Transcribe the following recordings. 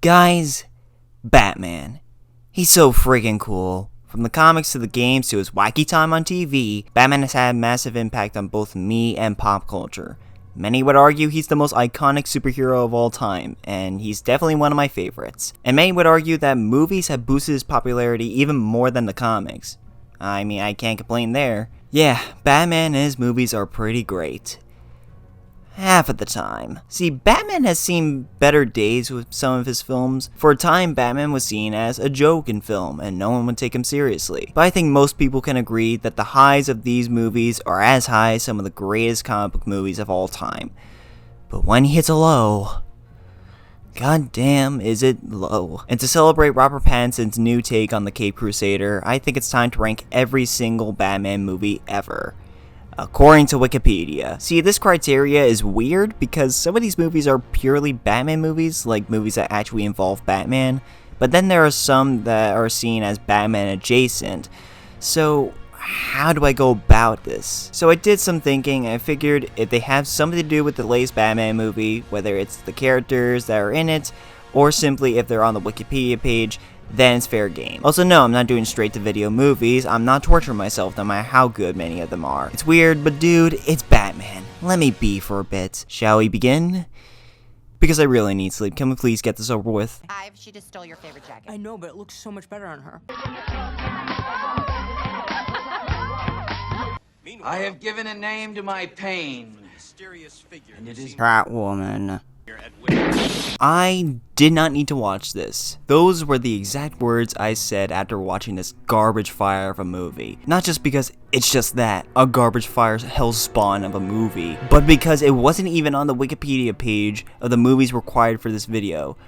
Guys, Batman. He's so freaking cool. From the comics to the games to his wacky time on TV, Batman has had a massive impact on both me and pop culture. Many would argue he's the most iconic superhero of all time, and he's definitely one of my favorites. And many would argue that movies have boosted his popularity even more than the comics. I mean, I can't complain there. Yeah, Batman and his movies are pretty great. Half of the time. See, Batman has seen better days with some of his films. For a time, Batman was seen as a joke in film, and no one would take him seriously. But I think most people can agree that the highs of these movies are as high as some of the greatest comic book movies of all time. But when he hits a low, goddamn is it low. And to celebrate Robert Pattinson's new take on the Caped Crusader, I think it's time to rank every single Batman movie ever. According to Wikipedia. See, this criteria is weird because some of these movies are purely Batman movies, like movies that actually involve Batman, but then there are some that are seen as Batman adjacent. So, how do I go about this? So I did some thinking, and I figured if they have something to do with the latest Batman movie, whether it's the characters that are in it, or simply if they're on the Wikipedia page, then it's fair game. Also, no, I'm not doing straight-to-video movies. I'm not torturing myself no matter how good many of them are. It's weird, but dude, it's Batman. Let me be for a bit. Shall we begin? Because I really need sleep. Can we please get this over with? She just stole your favorite jacket. I know, but it looks so much better on her. I have given a name to my pain. And it is Catwoman. I did not need to watch this. Those were the exact words I said after watching this garbage fire of a movie. Not just because it's just that, a garbage fire hellspawn of a movie, but because it wasn't even on the Wikipedia page of the movies required for this video.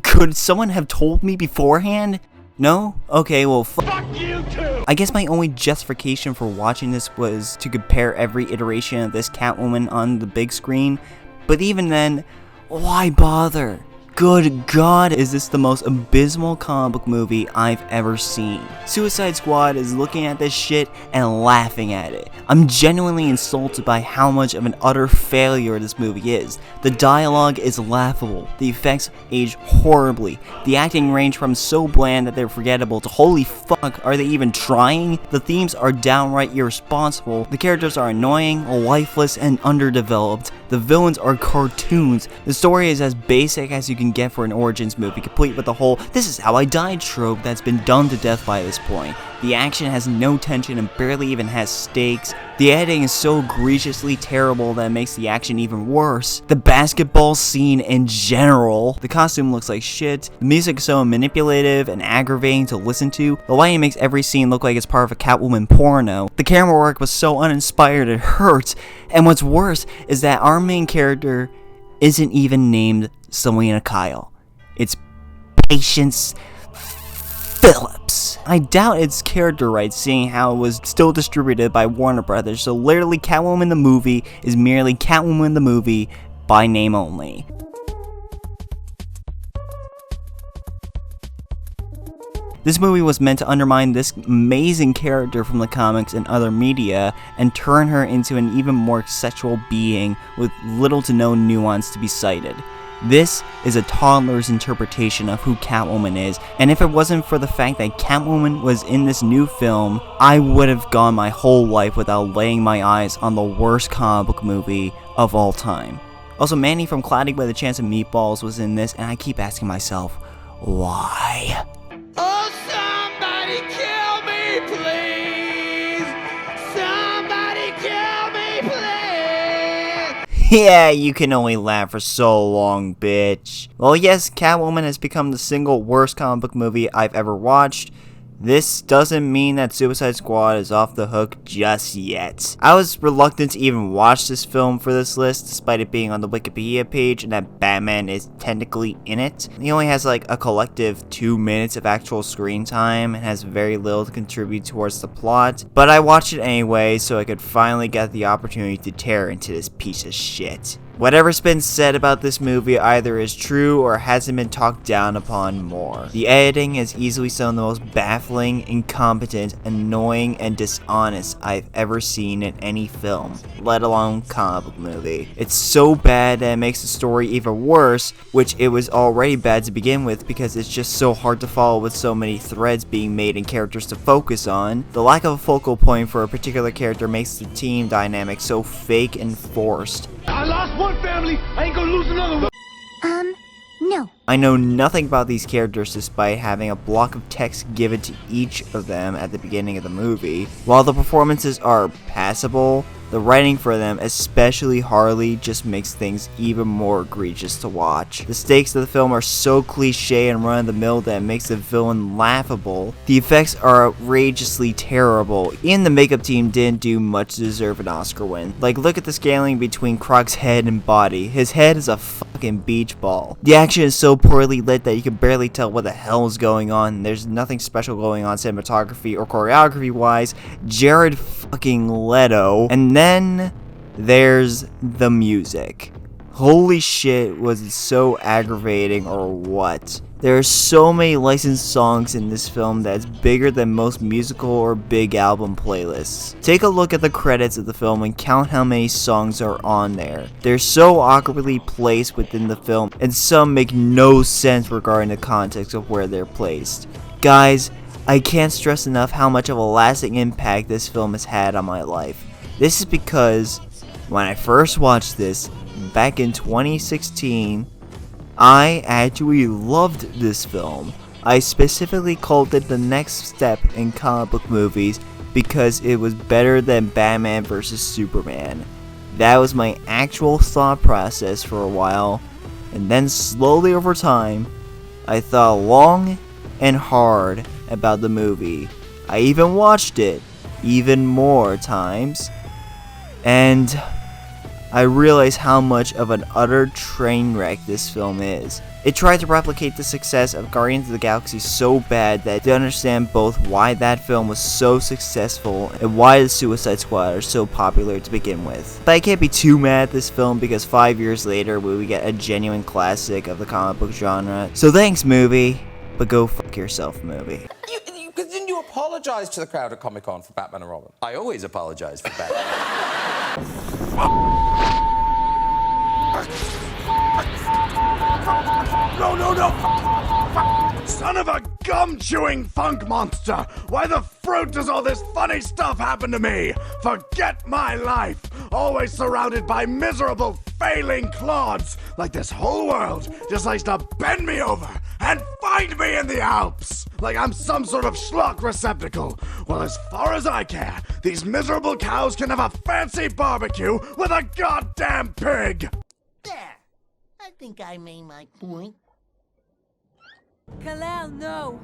Could someone have told me beforehand? No? Okay, well, fuck you too! I guess my only justification for watching this was to compare every iteration of this Catwoman on the big screen. But even then, why bother? Good God, is this the most abysmal comic book movie I've ever seen. Suicide Squad is looking at this shit and laughing at it. I'm genuinely insulted by how much of an utter failure this movie is. The dialogue is laughable, the effects age horribly, the acting range from so bland that they're forgettable to holy fuck, are they even trying? The themes are downright irresponsible, the characters are annoying, lifeless, and underdeveloped, the villains are cartoons, the story is as basic as you can get for an Origins movie, complete with the whole "this is how I died" trope that's been done to death by this point. The action has no tension and barely even has stakes. The editing is so egregiously terrible that it makes the action even worse. The basketball scene in general. The costume looks like shit. The music is so manipulative and aggravating to listen to. The lighting makes every scene look like it's part of a Catwoman porno. The camera work was so uninspired it hurts. And what's worse is that our main character isn't even named Selena Kyle. It's Patience Phillips. I doubt it's character rights seeing how it was still distributed by Warner Brothers, so literally Catwoman the movie is merely Catwoman the movie by name only. This movie was meant to undermine this amazing character from the comics and other media and turn her into an even more sexual being with little to no nuance to be cited. This is a toddler's interpretation of who Catwoman is, and if it wasn't for the fact that Catwoman was in this new film, I would have gone my whole life without laying my eyes on the worst comic book movie of all time. Also, Manny from Cloudy with a Chance of Meatballs was in this, and I keep asking myself, why? Oh, somebody kill me, please! Somebody kill me, please! Yeah, you can only laugh for so long, bitch. Well, yes, Catwoman has become the single worst comic book movie I've ever watched. This doesn't mean that Suicide Squad is off the hook just yet. I was reluctant to even watch this film for this list, despite it being on the Wikipedia page and that Batman is technically in it. He only has like a collective 2 minutes of actual screen time and has very little to contribute towards the plot, but I watched it anyway so I could finally get the opportunity to tear into this piece of shit. Whatever's been said about this movie either is true or hasn't been talked down upon more. The editing is easily some of the most baffling, incompetent, annoying, and dishonest I've ever seen in any film, let alone comic book movie. It's so bad that it makes the story even worse, which it was already bad to begin with because it's just so hard to follow with so many threads being made and characters to focus on. The lack of a focal point for a particular character makes the team dynamic so fake and forced. I lost one family, I ain't gonna lose another one. No. I know nothing about these characters despite having a block of text given to each of them at the beginning of the movie. While the performances are passable, the writing for them, especially Harley, just makes things even more egregious to watch. The stakes of the film are so cliche and run-of-the-mill that it makes the villain laughable. The effects are outrageously terrible. Even the makeup team didn't do much to deserve an Oscar win. Like, look at the scaling between Croc's head and body. His head is a fucking beach ball. The action is so poorly lit that you can barely tell what the hell is going on. There's nothing special going on cinematography or choreography wise. Jared fucking Leto. And then there's the music. Holy shit, was it so aggravating or what? There are so many licensed songs in this film that's bigger than most musical or big album playlists. Take a look at the credits of the film and count how many songs are on there. They're so awkwardly placed within the film, and some make no sense regarding the context of where they're placed. Guys, I can't stress enough how much of a lasting impact this film has had on my life. This is because when I first watched this, back in 2016, I actually loved this film. I specifically called it the next step in comic book movies because it was better than Batman vs Superman. That was my actual thought process for a while, and then slowly over time, I thought long and hard about the movie. I even watched it even more times, and I realized how much of an utter train wreck this film is. It tried to replicate the success of Guardians of the Galaxy so bad that I didn't understand both why that film was so successful and why the Suicide Squad are so popular to begin with. But I can't be too mad at this film because 5 years later we get a genuine classic of the comic book genre. So thanks, movie, but go fuck yourself, movie. Didn't you apologize to the crowd at Comic-Con for Batman and Robin? I always apologize for Batman. No! Son of a gum-chewing funk monster! Why the fruit does all this funny stuff happen to me? Forget my life! Always surrounded by miserable, failing clods, like this whole world just likes to bend me over and find me in the Alps! Like I'm some sort of schlock receptacle. Well, as far as I care, these miserable cows can have a fancy barbecue with a goddamn pig! There. I think I made my point. Kal-El, no.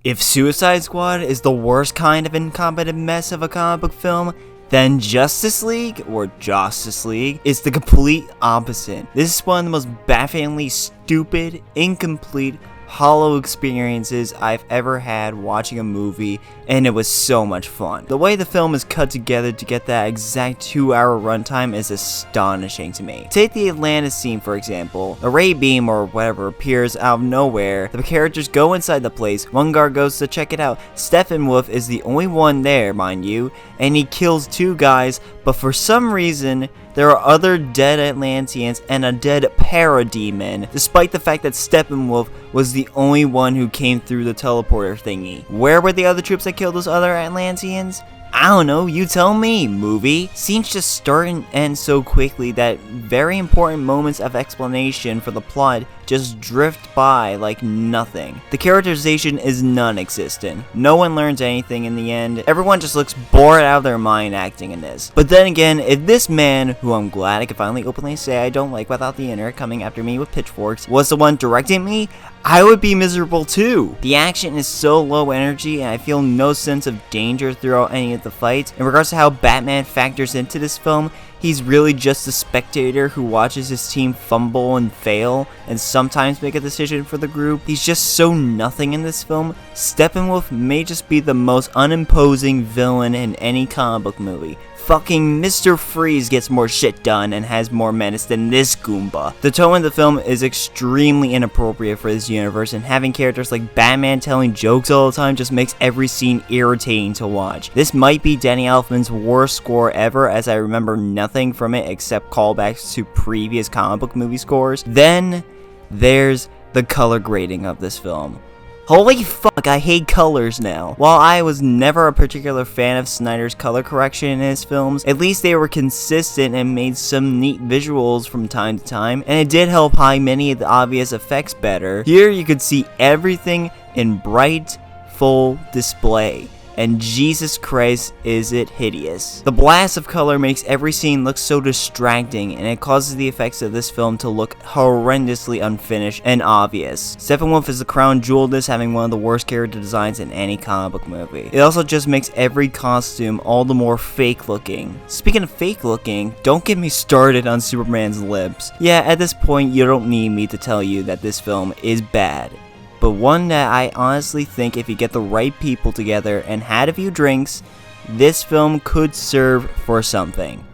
If Suicide Squad is the worst kind of incompetent mess of a comic book film, then Justice League, or Justice League, is the complete opposite. This is one of the most bafflingly stupid, incomplete, hollow experiences I've ever had watching a movie, and it was so much fun. The way the film is cut together to get that exact 2-hour runtime is astonishing to me. Take the Atlantis scene for example. A ray beam or whatever appears out of nowhere. The characters go inside the place, one guard goes to check it out. Steppenwolf is the only one there, mind you, and he kills 2 guys, but for some reason, there are other dead Atlanteans and a dead parademon, despite the fact that Steppenwolf was the only one who came through the teleporter thingy. Where were the other troops that killed those other Atlanteans? I don't know, you tell me, movie. Scenes just start and end so quickly that very important moments of explanation for the plot just drift by like nothing. The characterization is non-existent. No one learns anything in the end. Everyone just looks bored out of their mind acting in this. But then again, if this man, who I'm glad I can finally openly say I don't like without the internet coming after me with pitchforks, was the one directing me, I would be miserable too. The action is so low energy and I feel no sense of danger throughout any of the fights. In regards to how Batman factors into this film, he's really just a spectator who watches his team fumble and fail and sometimes make a decision for the group. He's just so nothing in this film. Steppenwolf may just be the most unimposing villain in any comic book movie. Fucking Mr. Freeze gets more shit done and has more menace than this Goomba. The tone of the film is extremely inappropriate for this universe, and having characters like Batman telling jokes all the time just makes every scene irritating to watch. This might be Danny Elfman's worst score ever, as I remember nothing from it except callbacks to previous comic book movie scores. Then there's the color grading of this film. Holy fuck, I hate colors now. While I was never a particular fan of Snyder's color correction in his films, at least they were consistent and made some neat visuals from time to time, and it did help hide many of the obvious effects better. Here you could see everything in bright, full display. And Jesus Christ, is it hideous. The blast of color makes every scene look so distracting, and it causes the effects of this film to look horrendously unfinished and obvious. Steppenwolf is the crown jewel of this, having one of the worst character designs in any comic book movie. It also just makes every costume all the more fake looking. Speaking of fake looking, don't get me started on Superman's lips. Yeah, at this point you don't need me to tell you that this film is bad, but one that I honestly think if you get the right people together and had a few drinks, this film could serve for something.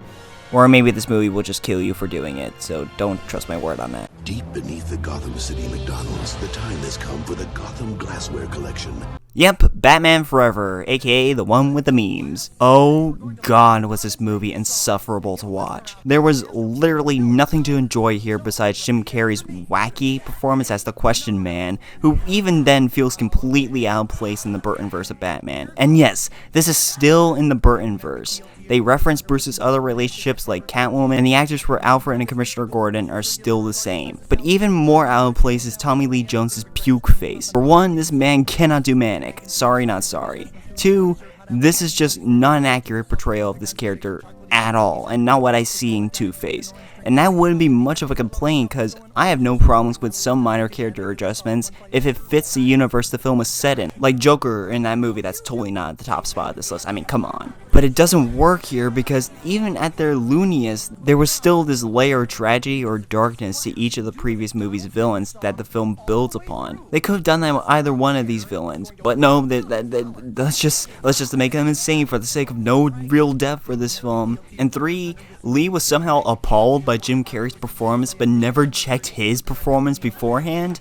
Or maybe this movie will just kill you for doing it, so don't trust my word on that. Deep beneath the Gotham City McDonald's, the time has come for the Gotham Glassware Collection. Yep, Batman Forever, aka the one with the memes. Oh god, was this movie insufferable to watch. There was literally nothing to enjoy here besides Jim Carrey's wacky performance as the Question Man, who even then feels completely out of place in the Burtonverse of Batman. And yes, this is still in the Burtonverse. They reference Bruce's other relationships like Catwoman, and the actors for Alfred and Commissioner Gordon are still the same. But even more out of place is Tommy Lee Jones' puke face. For one, this man cannot do manic. Sorry, not sorry. Two, this is just not an accurate portrayal of this character at all, and not what I see in Two-Face. And that wouldn't be much of a complaint, because I have no problems with some minor character adjustments if it fits the universe the film was set in. Like Joker in that movie, that's totally not at the top spot of this list, I mean, come on. But it doesn't work here because even at their looniest, there was still this layer of tragedy or darkness to each of the previous movie's villains that the film builds upon. They could have done that with either one of these villains, but no, let's just make them insane for the sake of no real depth for this film. And three, Lee was somehow appalled by Jim Carrey's performance but never checked his performance beforehand?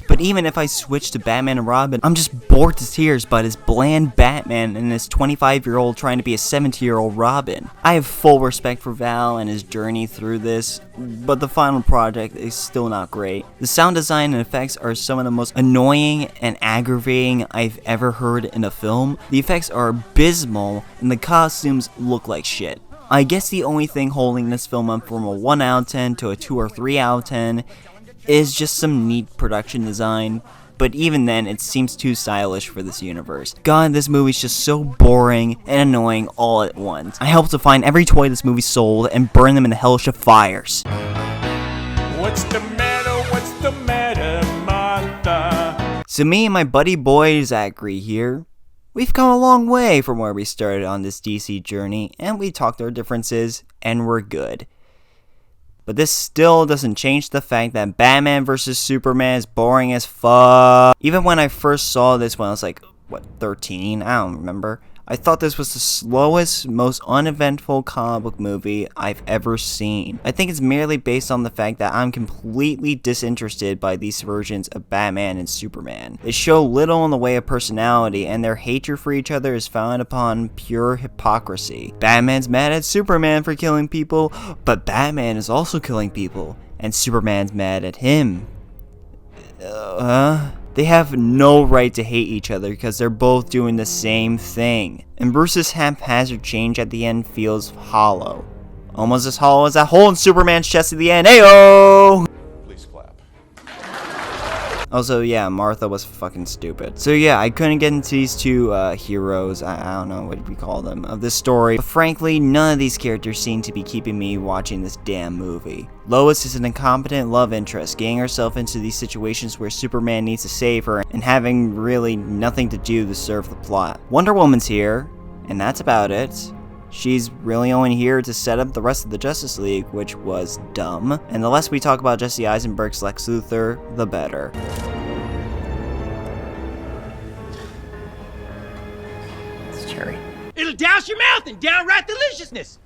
But even if I switch to Batman and Robin, I'm just bored to tears by this bland Batman and this 25-year-old trying to be a 70-year-old Robin. I have full respect for Val and his journey through this, but the final project is still not great. The sound design and effects are some of the most annoying and aggravating I've ever heard in a film. The effects are abysmal, and the costumes look like shit. I guess the only thing holding this film up from a 1 out of 10 to a 2 or 3 out of 10 is just some neat production design, but even then it seems too stylish for this universe. God, this movie's just so boring and annoying all at once. I hope to find every toy this movie sold and burn them in the hellish of fires. What's the matter, Martha? So me and my buddy boy Zachary here, we've come a long way from where we started on this DC journey, and we talked our differences, and we're good. But this still doesn't change the fact that Batman vs. Superman is boring as fuck. Even when I first saw this when I was like, 13? I don't remember. I thought this was the slowest, most uneventful comic book movie I've ever seen. I think it's merely based on the fact that I'm completely disinterested by these versions of Batman and Superman. They show little in the way of personality, and their hatred for each other is founded upon pure hypocrisy. Batman's mad at Superman for killing people, but Batman is also killing people, and Superman's mad at him. They have no right to hate each other because they're both doing the same thing. And Bruce's haphazard change at the end feels hollow. Almost as hollow as that hole in Superman's chest at the end. Ayo! Please clap. Also, yeah, Martha was fucking stupid. So yeah, I couldn't get into these two heroes, I don't know what we call them, of this story. But frankly, none of these characters seem to be keeping me watching this damn movie. Lois is an incompetent love interest, getting herself into these situations where Superman needs to save her and having really nothing to do to serve the plot. Wonder Woman's here, and that's about it. She's really only here to set up the rest of the Justice League, which was dumb. And the less we talk about Jesse Eisenberg's Lex Luthor, the better. It's cherry. It'll douse your mouth in downright deliciousness.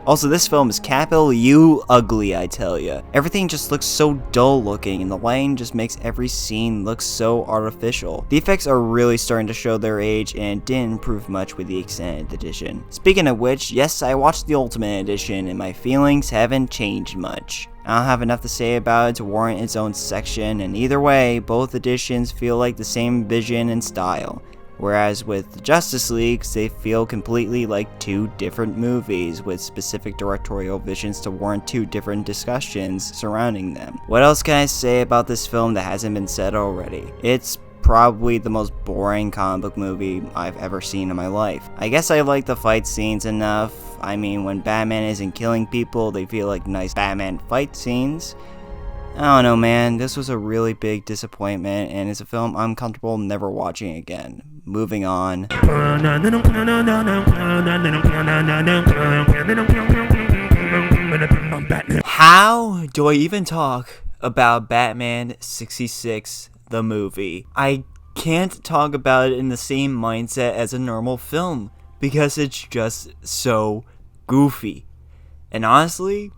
Also, this film is capital U ugly, I tell ya. Everything just looks so dull looking, and the lighting just makes every scene look so artificial. The effects are really starting to show their age and didn't improve much with the extended edition. Speaking of which, yes, I watched the Ultimate Edition, and my feelings haven't changed much. I don't have enough to say about it to warrant its own section, and either way, both editions feel like the same vision and style. Whereas with the Justice League, they feel completely like two different movies with specific directorial visions to warrant two different discussions surrounding them. What else can I say about this film that hasn't been said already? It's probably the most boring comic book movie I've ever seen in my life. I guess I like the fight scenes enough. I mean, when Batman isn't killing people, they feel like nice Batman fight scenes. I don't know, man, this was a really big disappointment, and it's a film I'm comfortable never watching again. Moving on. How do I even talk about Batman 66, the movie? I can't talk about it in the same mindset as a normal film, because it's just so goofy. And honestly,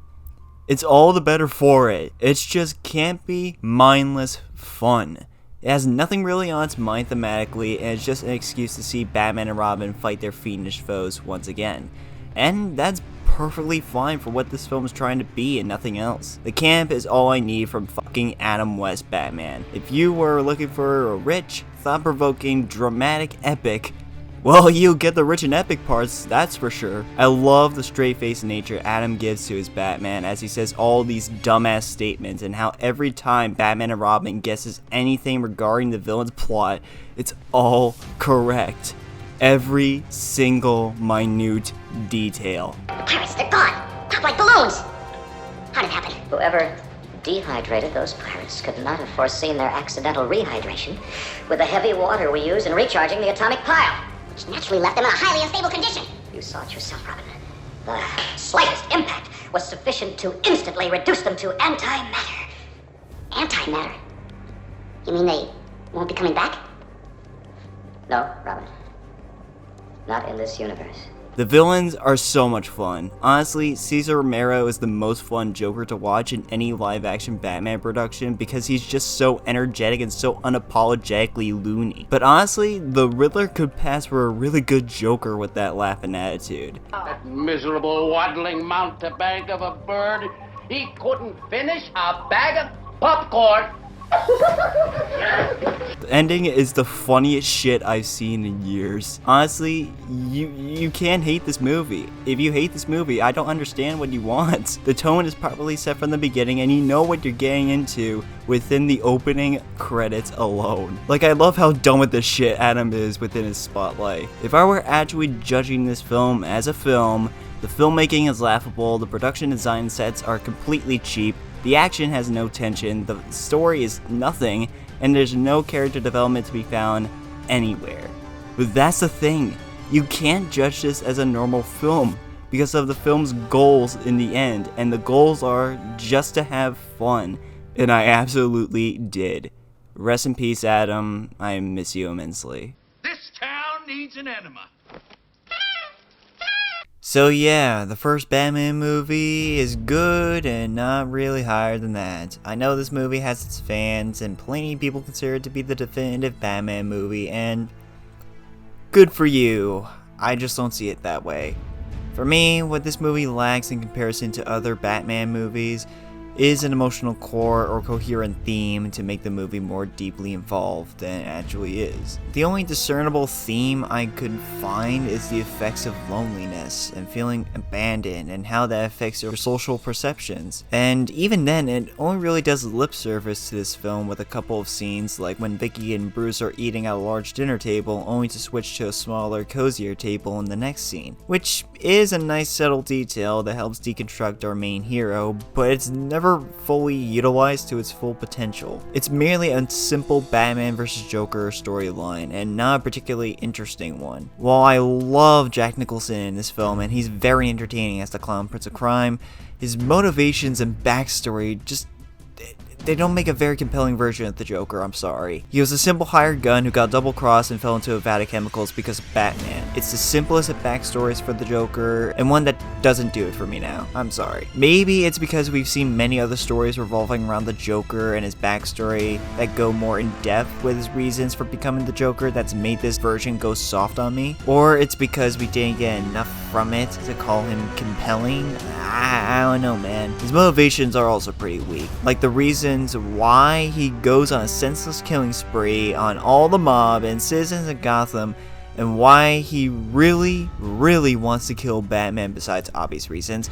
it's all the better for it. It's just campy, mindless fun. It has nothing really on its mind thematically, and it's just an excuse to see Batman and Robin fight their fiendish foes once again. And that's perfectly fine for what this film is trying to be and nothing else. The camp is all I need from fucking Adam West Batman. If you were looking for a rich, thought-provoking, dramatic epic, well, you'll get the rich and epic parts, that's for sure. I love the straight-faced nature Adam gives to his Batman as he says all these dumbass statements, and how every time Batman and Robin guesses anything regarding the villain's plot, it's all correct. Every single minute detail. Pirates, they're gone. Pop like balloons. How did it happen? Whoever dehydrated those pirates could not have foreseen their accidental rehydration with the heavy water we use in recharging the atomic pile. Which naturally left them in a highly unstable condition. You saw it yourself, Robin. The slightest impact was sufficient to instantly reduce them to antimatter. Antimatter? You mean they won't be coming back? No, Robin. Not in this universe. The villains are so much fun. Honestly, Cesar Romero is the most fun Joker to watch in any live-action Batman production because he's just so energetic and so unapologetically loony. But honestly, the Riddler could pass for a really good Joker with that laughing attitude. That miserable waddling mountebank of a bird, he couldn't finish a bag of popcorn. The ending is the funniest shit I've seen in years. Honestly, you can't hate this movie. If you hate this movie, I don't understand what you want. The tone is properly set from the beginning, and you know what you're getting into within the opening credits alone. Like, I love how done with this shit Adam is within his spotlight. If I were actually judging this film as a film, the filmmaking is laughable, the production design sets are completely cheap, the action has no tension, the story is nothing, and there's no character development to be found anywhere. But that's the thing, you can't judge this as a normal film because of the film's goals in the end, and the goals are just to have fun, and I absolutely did. Rest in peace, Adam, I miss you immensely. This town needs an enema. So yeah, the first Batman movie is good and not really higher than that. I know this movie has its fans and plenty of people consider it to be the definitive Batman movie, and good for you. I just don't see it that way. For me, what this movie lacks in comparison to other Batman movies is an emotional core or coherent theme to make the movie more deeply involved than it actually is. The only discernible theme I could find is the effects of loneliness and feeling abandoned and how that affects your social perceptions. And even then, it only really does lip service to this film with a couple of scenes like when Vicky and Bruce are eating at a large dinner table only to switch to a smaller, cozier table in the next scene, which is a nice subtle detail that helps deconstruct our main hero, but it's never never fully utilized to its full potential. It's merely a simple Batman vs. Joker storyline, and not a particularly interesting one. While I love Jack Nicholson in this film, and he's very entertaining as the Clown Prince of Crime, his motivations and backstory just... they don't make a very compelling version of the Joker, I'm sorry. He was a simple hired gun who got double-crossed and fell into a vat of chemicals because of Batman. It's the simplest of backstories for the Joker, and one that doesn't do it for me now. I'm sorry. Maybe it's because we've seen many other stories revolving around the Joker and his backstory that go more in-depth with his reasons for becoming the Joker that's made this version go soft on me. Or it's because we didn't get enough from it to call him compelling. I don't know, man. His motivations are also pretty weak. Like the reasons why he goes on a senseless killing spree on all the mob and citizens of Gotham, and why he really wants to kill Batman besides obvious reasons,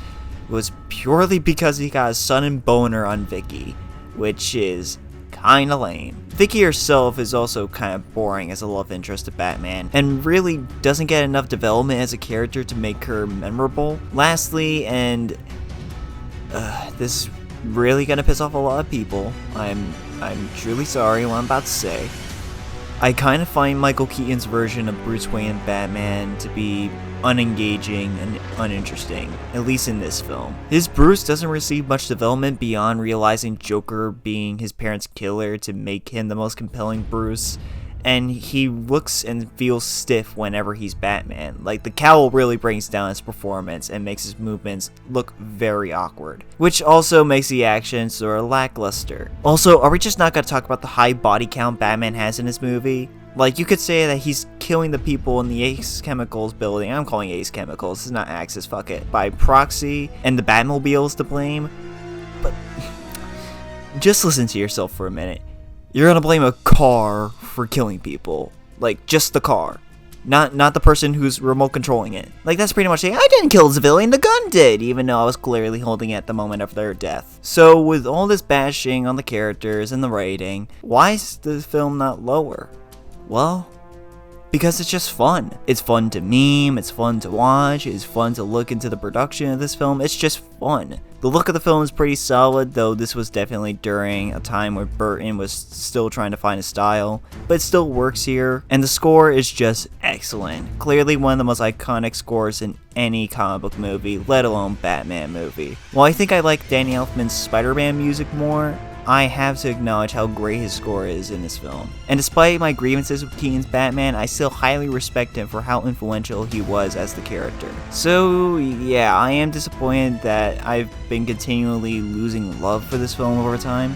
was purely because he got a sudden boner on Vicky, which is kinda lame. Vicky herself is also kind of boring as a love interest to Batman, and really doesn't get enough development as a character to make her memorable. Lastly, and this is really gonna piss off a lot of people, I'm truly sorry what I'm about to say, I kind of find Michael Keaton's version of Bruce Wayne and Batman to be unengaging and uninteresting, at least in this film. His Bruce doesn't receive much development beyond realizing Joker being his parents' killer to make him the most compelling Bruce, and he looks and feels stiff whenever he's Batman. Like, the cowl really brings down his performance and makes his movements look very awkward, which also makes the action sort of lackluster. Also, are we just not gonna talk about the high body count Batman has in this movie? Like, you could say that he's killing the people in the Ace Chemicals building, I'm calling Ace Chemicals, this is not Axis, fuck it, by proxy, and the Batmobile's to blame, but just listen to yourself for a minute. You're gonna blame a car for killing people. Like, just the car. Not the person who's remote controlling it. Like, that's pretty much saying, I didn't kill the civilian, the gun did, even though I was clearly holding it at the moment of their death. So, with all this bashing on the characters and the rating, why is the film not lower? Well, because it's just fun. It's fun to meme, it's fun to watch, it's fun to look into the production of this film, it's just fun. The look of the film is pretty solid, though this was definitely during a time where Burton was still trying to find a style, but it still works here, and the score is just excellent. Clearly one of the most iconic scores in any comic book movie, let alone Batman movie. While I think I like Danny Elfman's Spider-Man music more, I have to acknowledge how great his score is in this film. And despite my grievances with Keaton's Batman, I still highly respect him for how influential he was as the character. So yeah, I am disappointed that I've been continually losing love for this film over time.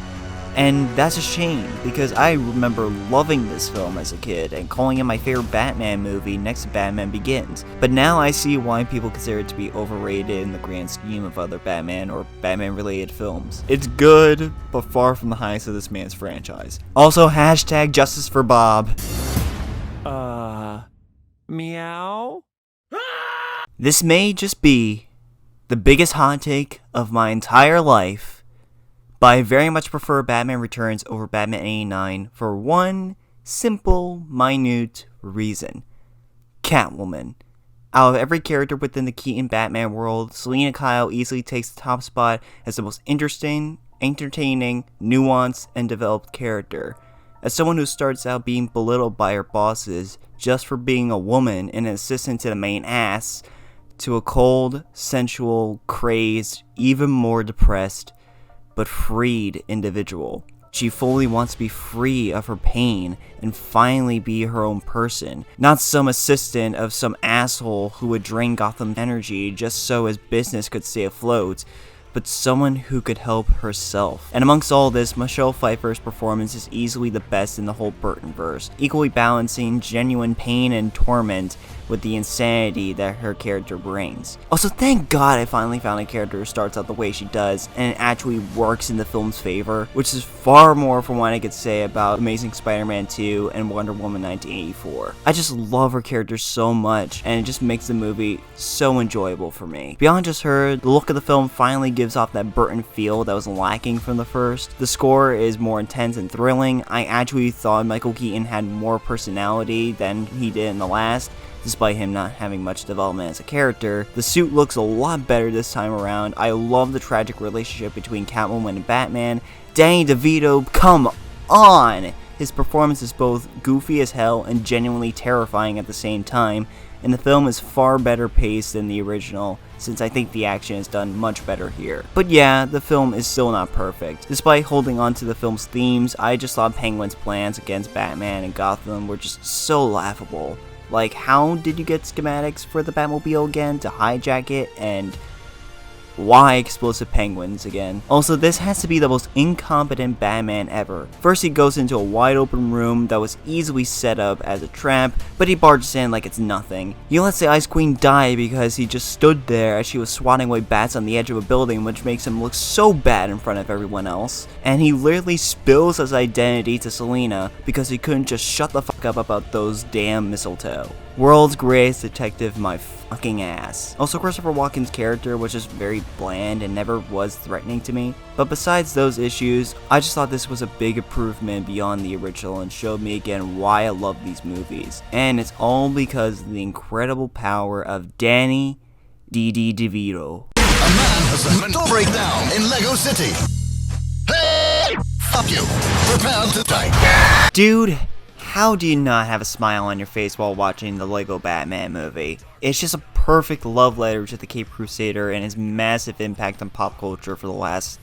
And that's a shame, because I remember loving this film as a kid and calling it my favorite Batman movie next to Batman Begins. But now I see why people consider it to be overrated in the grand scheme of other Batman or Batman-related films. It's good, but far from the highest of this man's franchise. Also, hashtag justice for Bob. Meow? This may just be the biggest hot take of my entire life, but I very much prefer Batman Returns over Batman 89 for one simple, minute reason. Catwoman. Out of every character within the Keaton Batman world, Selina Kyle easily takes the top spot as the most interesting, entertaining, nuanced, and developed character. As someone who starts out being belittled by her bosses just for being a woman and an assistant to the main ass, to a cold, sensual, crazed, even more depressed, but freed individual. She fully wants to be free of her pain and finally be her own person, not some assistant of some asshole who would drain Gotham's energy just so his business could stay afloat, but someone who could help herself. And amongst all this, Michelle Pfeiffer's performance is easily the best in the whole Burtonverse, equally balancing genuine pain and torment with the insanity that her character brings. Also, thank God I finally found a character who starts out the way she does and it actually works in the film's favor, which is far more from what I could say about Amazing Spider-Man 2 and Wonder Woman 1984. I just love her character so much, and it just makes the movie so enjoyable for me. Beyond just her, the look of the film finally gives off that Burton feel that was lacking from the first. The score is more intense and thrilling. I actually thought Michael Keaton had more personality than he did in the last, despite him not having much development as a character. The suit looks a lot better this time around. I love the tragic relationship between Catwoman and Batman. Danny DeVito, come on! His performance is both goofy as hell and genuinely terrifying at the same time, and the film is far better paced than the original, since I think the action is done much better here. But yeah, the film is still not perfect. Despite holding on to the film's themes, I just thought Penguin's plans against Batman and Gotham were just so laughable. Like, how did you get schematics for the Batmobile again to hijack it, and why explosive penguins again? Also, this has to be the most incompetent Batman ever. First, he goes into a wide open room that was easily set up as a trap, but he barges in like it's nothing. He lets the Ice Queen die because he just stood there as she was swatting away bats on the edge of a building, which makes him look so bad in front of everyone else. And he literally spills his identity to Selina because he couldn't just shut the fuck up about those damn mistletoe. World's greatest detective, my fucking ass. Also, Christopher Walken's character was just very bland and never was threatening to me. But besides those issues, I just thought this was a big improvement beyond the original and showed me again why I love these movies. And it's all because of the incredible power of Danny D.D. DeVito. A man has a mental breakdown in Lego City. Hey! Fuck you. Prepare to die. Dude, how do you not have a smile on your face while watching the Lego Batman movie? It's just a perfect love letter to the Caped Crusader and his massive impact on pop culture for the last,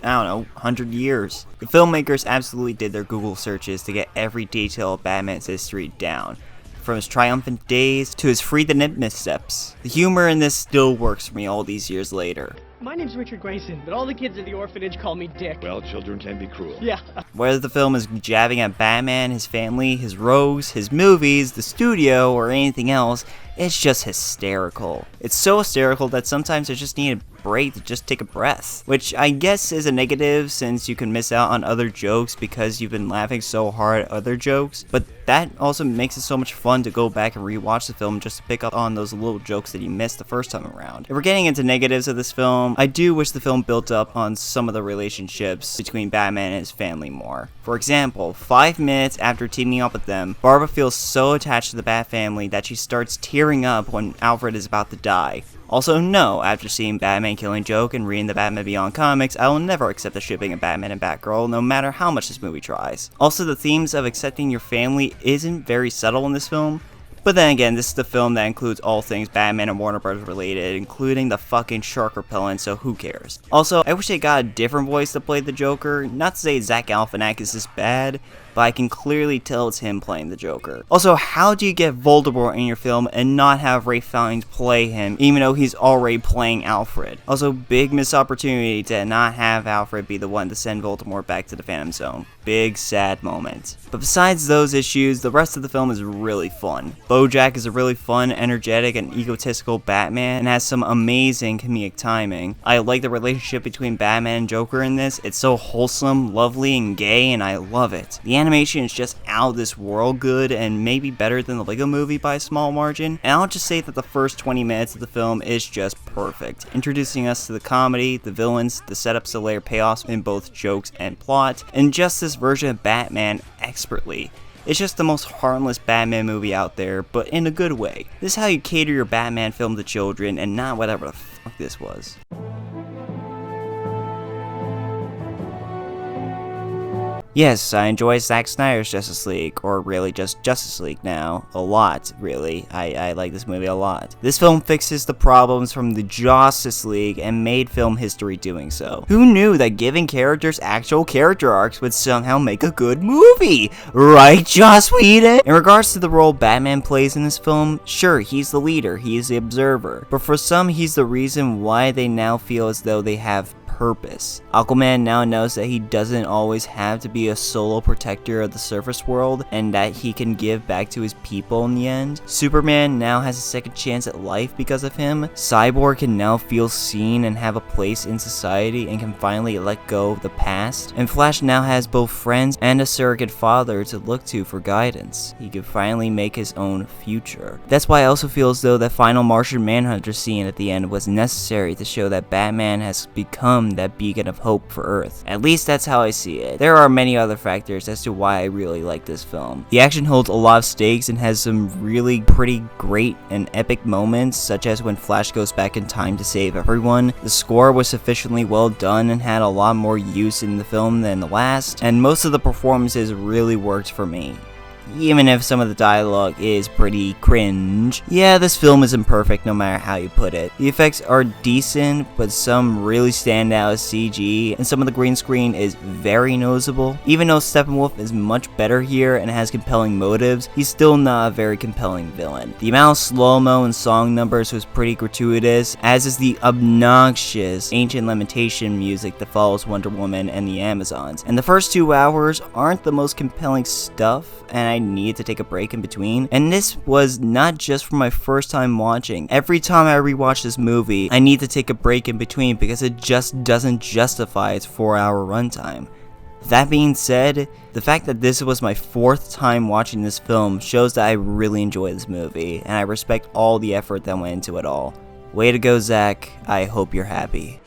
I don't know, 100 years. The filmmakers absolutely did their Google searches to get every detail of Batman's history down, from his triumphant days to his free the nip missteps. The humor in this still works for me all these years later. My name's Richard Grayson, but all the kids at the orphanage call me Dick. Well, children can be cruel. Yeah. Whether the film is jabbing at Batman, his family, his rogues, his movies, the studio, or anything else, it's just hysterical. It's so hysterical that sometimes I just need a break to just take a breath. Which I guess is a negative since you can miss out on other jokes because you've been laughing so hard at other jokes. But that also makes it so much fun to go back and rewatch the film just to pick up on those little jokes that you missed the first time around. If we're getting into negatives of this film, I do wish the film built up on some of the relationships between Batman and his family more. For example, 5 minutes after teaming up with them, Barbara feels so attached to the Bat family that she starts tearing up when Alfred is about to die. Also, no, after seeing Batman Killing Joke and reading the Batman Beyond comics, I will never accept the shipping of Batman and Batgirl, no matter how much this movie tries. Also, the themes of accepting your family isn't very subtle in this film. But then again, this is the film that includes all things Batman and Warner Bros. Related, including the fucking shark repellent, so who cares? Also, I wish they got a different voice to play the Joker. Not to say Zack Galifianakis is bad, but I can clearly tell it's him playing the Joker. Also, how do you get Voldemort in your film and not have Ralph Fiennes play him, even though he's already playing Alfred? Also, big missed opportunity to not have Alfred be the one to send Voldemort back to the Phantom Zone. Big sad moment. But besides those issues, the rest of the film is really fun. BoJack is a really fun, energetic, and egotistical Batman and has some amazing comedic timing. I like the relationship between Batman and Joker in this. It's so wholesome, lovely, and gay, and I love it. The animation is just out of this world good and maybe better than the Lego movie by a small margin. And I'll just say that the first 20 minutes of the film is just perfect, introducing us to the comedy, the villains, the setups to layer payoffs in both jokes and plot, and just this version of Batman expertly. It's just the most harmless Batman movie out there, but in a good way. This is how you cater your Batman film to children and not whatever the fuck this was. Yes, I enjoy Zack Snyder's Justice League, or really just Justice League now, a lot, really. I like this movie a lot. This film fixes the problems from the Justice League and made film history doing so. Who knew that giving characters actual character arcs would somehow make a good movie? Right, Joss Whedon? In regards to the role Batman plays in this film, sure, he's the leader, he's the observer, but for some, he's the reason why they now feel as though they have purpose. Aquaman now knows that he doesn't always have to be a solo protector of the surface world and that he can give back to his people in the end. Superman now has a second chance at life because of him. Cyborg can now feel seen and have a place in society and can finally let go of the past. And Flash now has both friends and a surrogate father to look to for guidance. He can finally make his own future. That's why I also feel as though that final Martian Manhunter scene at the end was necessary to show that Batman has become become that beacon of hope for Earth. At least that's how I see it. There are many other factors as to why I really like this film. The action holds a lot of stakes and has some really pretty great and epic moments, such as when Flash goes back in time to save everyone. The score was sufficiently well done and had a lot more use in the film than the last, and most of the performances really worked for me. Even if some of the dialogue is pretty cringe. Yeah, this film isn't perfect no matter how you put it. The effects are decent, but some really stand out as CG, and some of the green screen is very noticeable. Even though Steppenwolf is much better here and has compelling motives, he's still not a very compelling villain. The amount of slow-mo and song numbers was pretty gratuitous, as is the obnoxious Ancient Lamentation music that follows Wonder Woman and the Amazons. And the first 2 hours aren't the most compelling stuff, and I needed to take a break in between. And this was not just for my first time watching. Every time I rewatch this movie, I need to take a break in between because it just doesn't justify its 4-hour runtime. That being said, the fact that this was my 4th time watching this film shows that I really enjoy this movie, and I respect all the effort that went into it all. Way to go, Zack. I hope you're happy.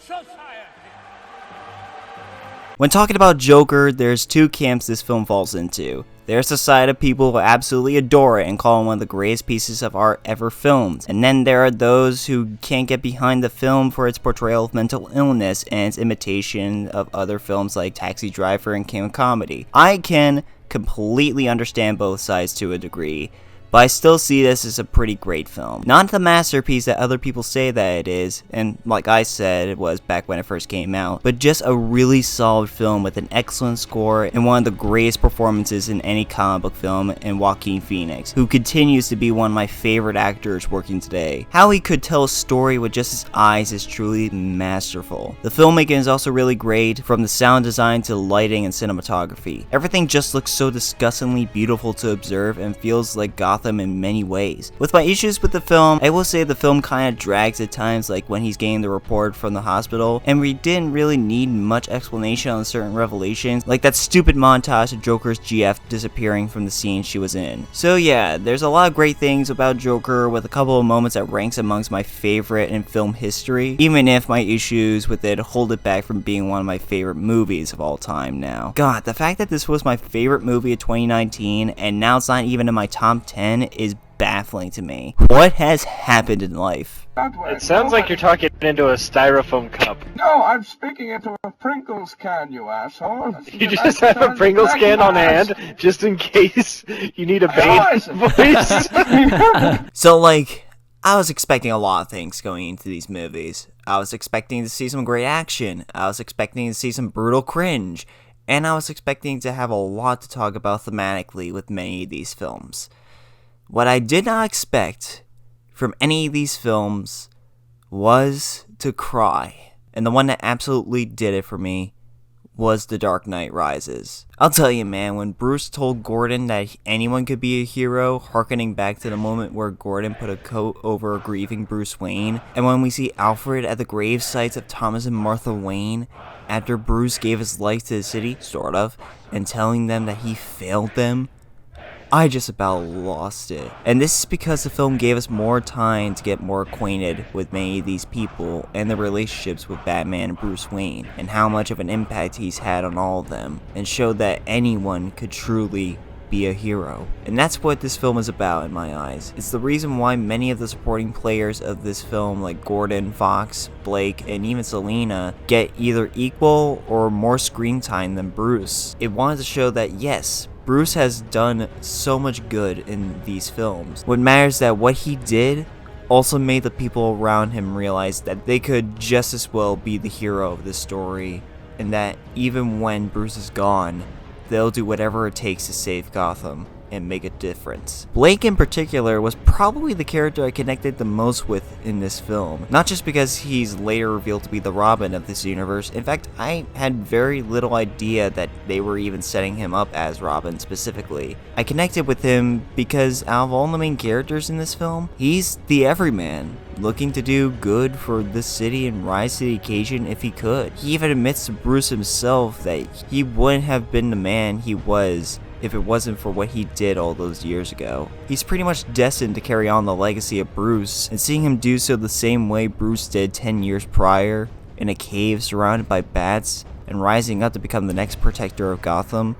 When talking about Joker, there's 2 camps this film falls into. There's the side of people who absolutely adore it and call it one of the greatest pieces of art ever filmed. And then there are those who can't get behind the film for its portrayal of mental illness and its imitation of other films like Taxi Driver and King of Comedy. I can completely understand both sides to a degree, but I still see this as a pretty great film. Not the masterpiece that other people say that it is, and like I said, it was back when it first came out, but just a really solid film with an excellent score and one of the greatest performances in any comic book film in Joaquin Phoenix, who continues to be one of my favorite actors working today. How he could tell a story with just his eyes is truly masterful. The filmmaking is also really great, from the sound design to the lighting and cinematography. Everything just looks so disgustingly beautiful to observe and feels like Gotham in many ways. With my issues with the film, I will say the film kind of drags at times, like when he's getting the report from the hospital, and we didn't really need much explanation on certain revelations, like that stupid montage of Joker's GF disappearing from the scene she was in. So yeah, there's a lot of great things about Joker, with a couple of moments that ranks amongst my favorite in film history, even if my issues with it hold it back from being one of my favorite movies of all time now. God, the fact that this was my favorite movie of 2019, and now it's not even in my top 10 is baffling to me. What has happened in life? It sounds like you're talking into a styrofoam cup. No, I'm speaking into a Pringles can, you asshole. You just have a Pringles can on hand, just in case you need a bait voice. So, like, I was expecting a lot of things going into these movies. I was expecting to see some great action. I was expecting to see some brutal cringe. And I was expecting to have a lot to talk about thematically with many of these films. What I did not expect from any of these films was to cry. And the one that absolutely did it for me was The Dark Knight Rises. I'll tell you, man, when Bruce told Gordon that anyone could be a hero, harkening back to the moment where Gordon put a coat over a grieving Bruce Wayne, and when we see Alfred at the grave sites of Thomas and Martha Wayne, after Bruce gave his life to the city, sort of, and telling them that he failed them, I just about lost it. And this is because the film gave us more time to get more acquainted with many of these people and their relationships with Batman and Bruce Wayne, and how much of an impact he's had on all of them, and showed that anyone could truly be a hero. And that's what this film is about in my eyes. It's the reason why many of the supporting players of this film, like Gordon, Fox, Blake, and even Selena, get either equal or more screen time than Bruce. It wanted to show that yes, Bruce has done so much good in these films. What matters is that what he did also made the people around him realize that they could just as well be the hero of this story, and that even when Bruce is gone, they'll do whatever it takes to save Gotham and make a difference. Blake in particular was probably the character I connected the most with in this film. Not just because he's later revealed to be the Robin of this universe. In fact, I had very little idea that they were even setting him up as Robin specifically. I connected with him because out of all the main characters in this film, he's the everyman, looking to do good for this city and rise to the occasion if he could. He even admits to Bruce himself that he wouldn't have been the man he was if it wasn't for what he did all those years ago. He's pretty much destined to carry on the legacy of Bruce, and seeing him do so the same way Bruce did 10 years prior, in a cave surrounded by bats and rising up to become the next protector of Gotham,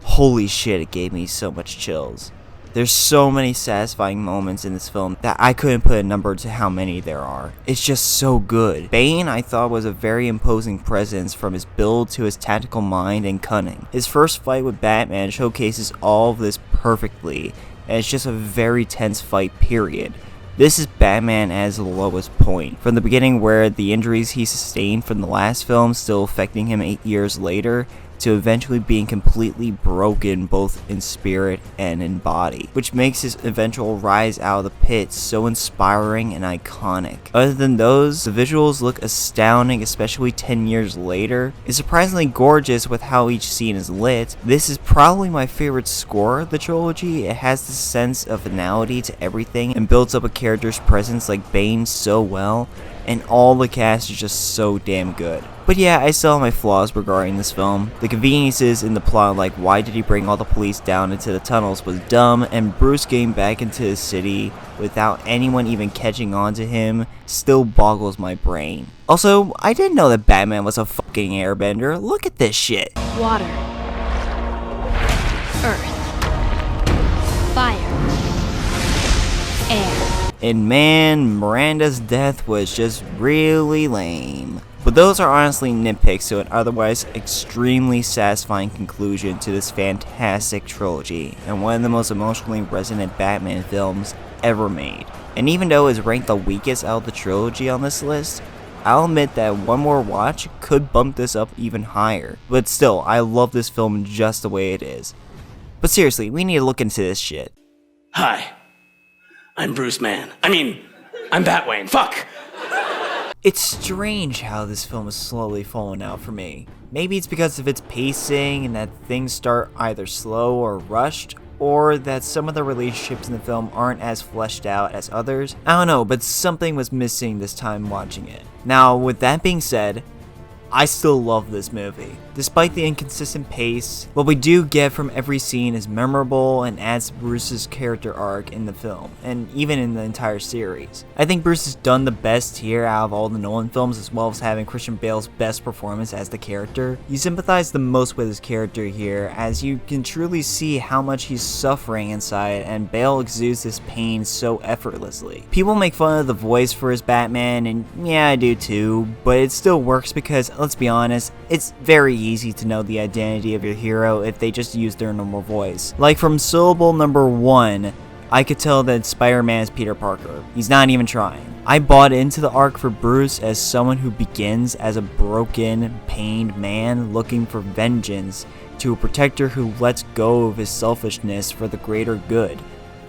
holy shit, it gave me so much chills. There's so many satisfying moments in this film that I couldn't put a number to how many there are. It's just so good. Bane, I thought, was a very imposing presence from his build to his tactical mind and cunning. His first fight with Batman showcases all of this perfectly, and it's just a very tense fight, period. This is Batman at his lowest point. From the beginning, where the injuries he sustained from the last film still affecting him 8 years later, to eventually being completely broken both in spirit and in body, which makes his eventual rise out of the pit so inspiring and iconic. Other than those, the visuals look astounding, especially 10 years later. It's surprisingly gorgeous with how each scene is lit. This is probably my favorite score of the trilogy. It has this sense of finality to everything and builds up a character's presence like Bane so well, and all the cast is just so damn good. But yeah, I still have my flaws regarding this film. The conveniences in the plot, like why did he bring all the police down into the tunnels, was dumb, and Bruce getting back into the city without anyone even catching on to him still boggles my brain. Also, I didn't know that Batman was a fucking airbender. Look at this shit. Water. Earth. Fire. Air. And man, Miranda's death was just really lame. But those are honestly nitpicks to an otherwise extremely satisfying conclusion to this fantastic trilogy, and one of the most emotionally resonant Batman films ever made. And even though it's ranked the weakest out of the trilogy on this list, I'll admit that one more watch could bump this up even higher. But still, I love this film just the way it is. But seriously, we need to look into this shit. Hi, I'm Bruce Mann. I'm Batwayne. Fuck! It's strange how this film is slowly falling out for me. Maybe it's because of its pacing and that things start either slow or rushed, or that some of the relationships in the film aren't as fleshed out as others. I don't know, but something was missing this time watching it. Now, with that being said, I still love this movie. Despite the inconsistent pace, what we do get from every scene is memorable and adds to Bruce's character arc in the film, and even in the entire series. I think Bruce has done the best here out of all the Nolan films, as well as having Christian Bale's best performance as the character. You sympathize the most with his character here, as you can truly see how much he's suffering inside, and Bale exudes this pain so effortlessly. People make fun of the voice for his Batman, and yeah, I do too, but it still works because, let's be honest, it's very easy to know the identity of your hero if they just use their normal voice. Like from syllable number 1, I could tell that Spider-Man is Peter Parker. He's not even trying. I bought into the arc for Bruce as someone who begins as a broken, pained man looking for vengeance to a protector who lets go of his selfishness for the greater good,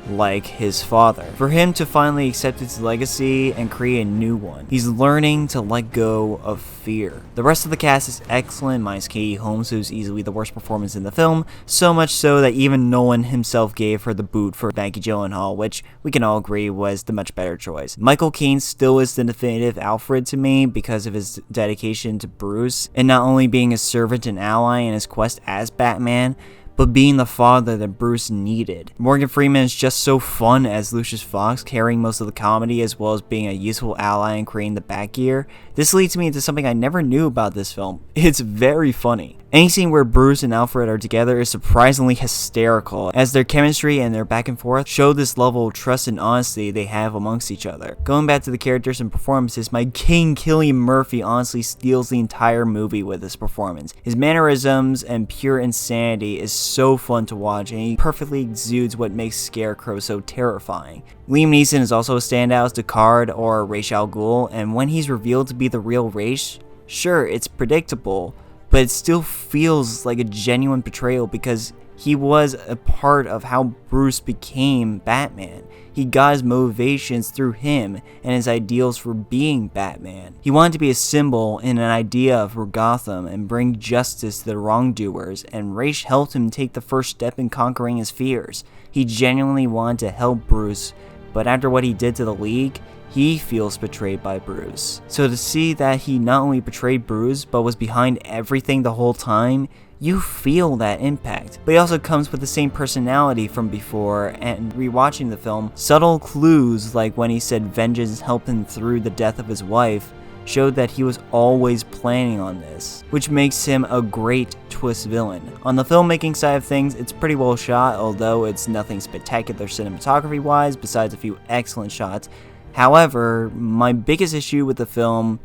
like his father. For him to finally accept his legacy and create a new one, he's learning to let go of fear. The rest of the cast is excellent, minus Katie Holmes, who's easily the worst performance in the film, so much so that even Nolan himself gave her the boot for Maggie Gyllenhaal, which we can all agree was the much better choice. Michael Caine still is the definitive Alfred to me because of his dedication to Bruce, and not only being a servant and ally in his quest as Batman, but being the father that Bruce needed. Morgan Freeman is just so fun as Lucius Fox, carrying most of the comedy as well as being a useful ally and creating the Batgear. This leads me into something I never knew about this film. It's very funny. Any scene where Bruce and Alfred are together is surprisingly hysterical, as their chemistry and their back and forth show this level of trust and honesty they have amongst each other. Going back to the characters and performances, my king Cillian Murphy honestly steals the entire movie with his performance. His mannerisms and pure insanity is so fun to watch, and he perfectly exudes what makes Scarecrow so terrifying. Liam Neeson is also a standout as Deckard or Ra's al Ghul, and when he's revealed to be the real Ra's, sure, it's predictable, but it still feels like a genuine portrayal because he was a part of how Bruce became Batman. He got his motivations through him and his ideals for being Batman. He wanted to be a symbol and an idea for Gotham and bring justice to the wrongdoers, and Ra's helped him take the first step in conquering his fears. He genuinely wanted to help Bruce, but after what he did to the League, he feels betrayed by Bruce. So to see that he not only betrayed Bruce, but was behind everything the whole time, you feel that impact. But he also comes with the same personality from before, and rewatching the film, subtle clues like when he said vengeance helped him through the death of his wife showed that he was always planning on this, which makes him a great twist villain. On the filmmaking side of things, it's pretty well shot, although it's nothing spectacular cinematography wise besides a few excellent shots. However, my biggest issue with the film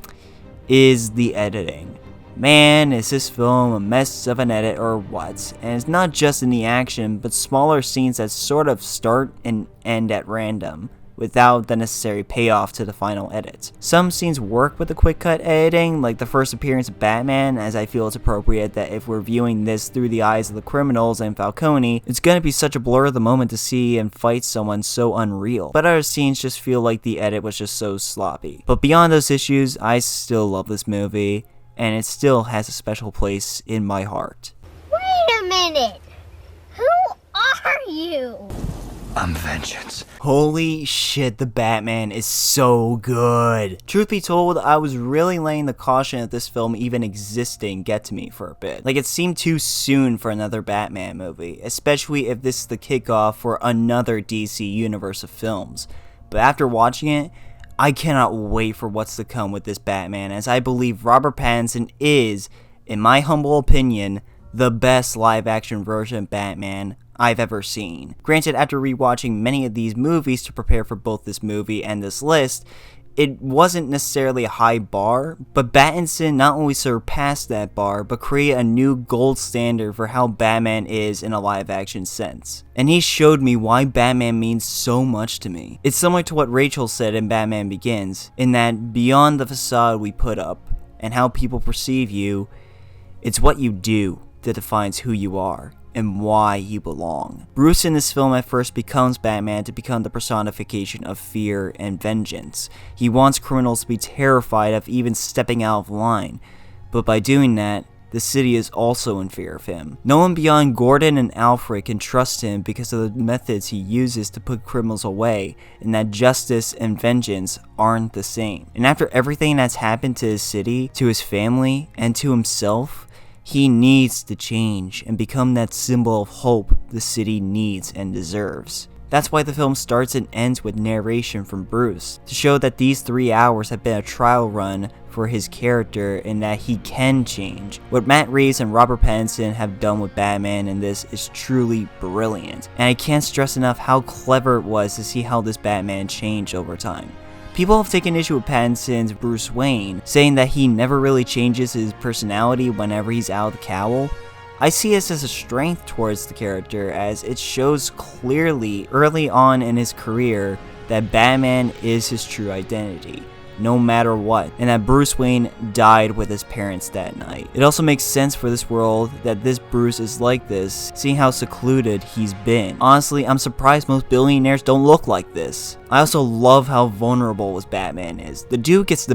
is the editing. Man, is this film a mess of an edit or what? And it's not just in the action, but smaller scenes that sort of start and end at random, without the necessary payoff to the final edit. Some scenes work with the quick cut editing, like the first appearance of Batman, as I feel it's appropriate that if we're viewing this through the eyes of the criminals and Falcone, it's gonna be such a blur of the moment to see and fight someone so unreal. But other scenes just feel like the edit was just so sloppy. But beyond those issues, I still love this movie, and it still has a special place in my heart. Wait a minute! Who are you? I'm vengeance. Holy shit, the Batman is so good. Truth be told, I was really letting the caution of this film even existing get to me for a bit. Like, it seemed too soon for another Batman movie, especially if this is the kickoff for another DC universe of films. But after watching it, I cannot wait for what's to come with this Batman, as I believe Robert Pattinson is, in my humble opinion, the best live-action version of Batman I've ever seen. Granted, after rewatching many of these movies to prepare for both this movie and this list, it wasn't necessarily a high bar, but Pattinson not only surpassed that bar, but created a new gold standard for how Batman is in a live-action sense. And he showed me why Batman means so much to me. It's similar to what Rachel said in Batman Begins, in that beyond the facade we put up, and how people perceive you, it's what you do that defines who you are and why you belong. Bruce in this film at first becomes Batman to become the personification of fear and vengeance. He wants criminals to be terrified of even stepping out of line, but by doing that, the city is also in fear of him. No one beyond Gordon and Alfred can trust him because of the methods he uses to put criminals away, and that justice and vengeance aren't the same. And after everything that's happened to his city, to his family, and to himself, he needs to change and become that symbol of hope the city needs and deserves. That's why the film starts and ends with narration from Bruce, to show that these 3 hours have been a trial run for his character and that he can change. What Matt Reeves and Robert Pattinson have done with Batman in this is truly brilliant, and I can't stress enough how clever it was to see how this Batman changed over time. People have taken issue with Pattinson's Bruce Wayne, saying that he never really changes his personality whenever he's out of the cowl. I see this as a strength towards the character, as it shows clearly early on in his career that Batman is his true identity, no matter what, and that Bruce Wayne died with his parents that night. It also makes sense for this world that this Bruce is like this, seeing how secluded he's been. Honestly, I'm surprised most billionaires don't look like this. I also love how vulnerable this Batman is. The dude gets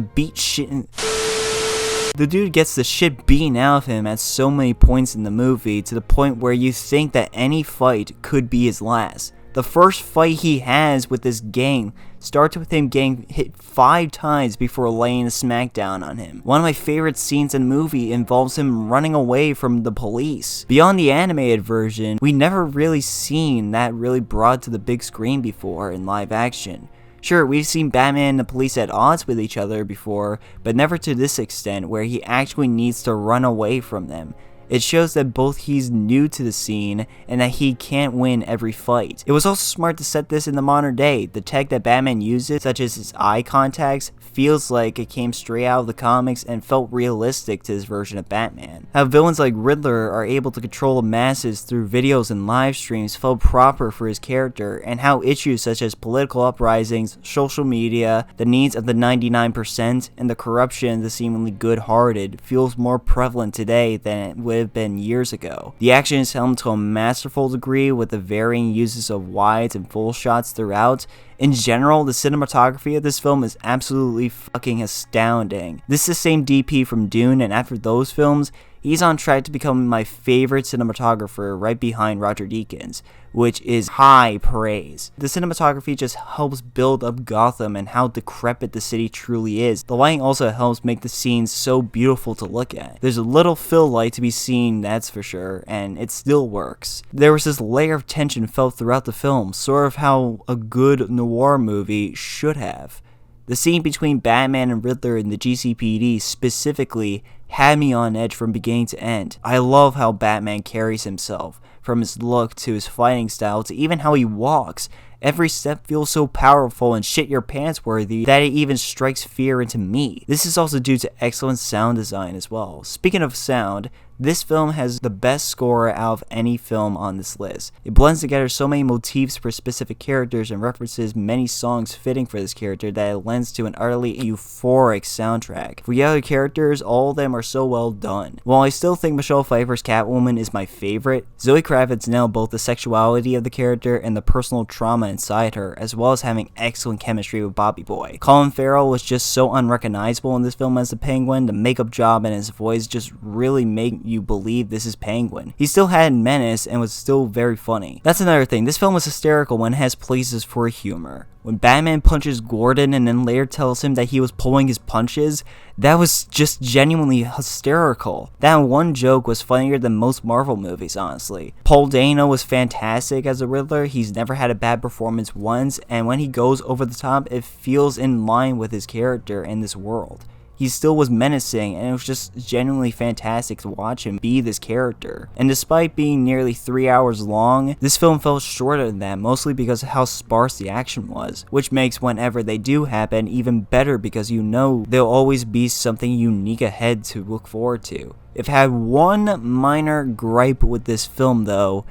the shit beaten out of him at so many points in the movie, to the point where you think that any fight could be his last. The first fight he has with this gang starts with him getting hit 5 times before laying a smackdown on him. One of my favorite scenes in the movie involves him running away from the police. Beyond the animated version, we never really seen that really brought to the big screen before in live action. Sure, we've seen Batman and the police at odds with each other before, but never to this extent where he actually needs to run away from them. It shows that both he's new to the scene and that he can't win every fight. It was also smart to set this in the modern day. The tech that Batman uses, such as his eye contacts, feels like it came straight out of the comics and felt realistic to this version of Batman. How villains like Riddler are able to control the masses through videos and live streams felt proper for his character, and how issues such as political uprisings, social media, the needs of the 99%, and the corruption of the seemingly good-hearted feels more prevalent today than it would have been years ago. The action is helmed to a masterful degree with the varying uses of wides and full shots throughout. In general, the cinematography of this film is absolutely fucking astounding. This is the same DP from Dune, and after those films, he's on track to become my favorite cinematographer right behind Roger Deakins, which is high praise. The cinematography just helps build up Gotham and how decrepit the city truly is. The lighting also helps make the scenes so beautiful to look at. There's a little fill light to be seen, that's for sure, and it still works. There was this layer of tension felt throughout the film, sort of how a good noir movie should have. The scene between Batman and Riddler in the GCPD specifically had me on edge from beginning to end. I love how Batman carries himself, from his look to his fighting style to even how he walks. Every step feels so powerful and shit your pants worthy that it even strikes fear into me. This is also due to excellent sound design as well. Speaking of sound, this film has the best score out of any film on this list. It blends together so many motifs for specific characters and references many songs fitting for this character that it lends to an utterly euphoric soundtrack. For the other characters, all of them are so well done. While I still think Michelle Pfeiffer's Catwoman is my favorite, Zoe Kravitz nailed both the sexuality of the character and the personal trauma inside her, as well as having excellent chemistry with Bobby Boy. Colin Farrell was just so unrecognizable in this film as the Penguin. The makeup job and his voice just really make you believe this is Penguin. He still had menace and was still very funny. That's another thing, this film was hysterical when it has places for humor. When Batman punches Gordon and then later tells him that he was pulling his punches, that was just genuinely hysterical. That one joke was funnier than most Marvel movies, honestly. Paul Dano was fantastic as a Riddler. He's never had a bad performance once, and when he goes over the top, it feels in line with his character in this world. He still was menacing, and it was just genuinely fantastic to watch him be this character. And despite being nearly 3 hours long, this film fell shorter than that, mostly because of how sparse the action was, which makes whenever they do happen even better because you know there'll always be something unique ahead to look forward to. If I had one minor gripe with this film though,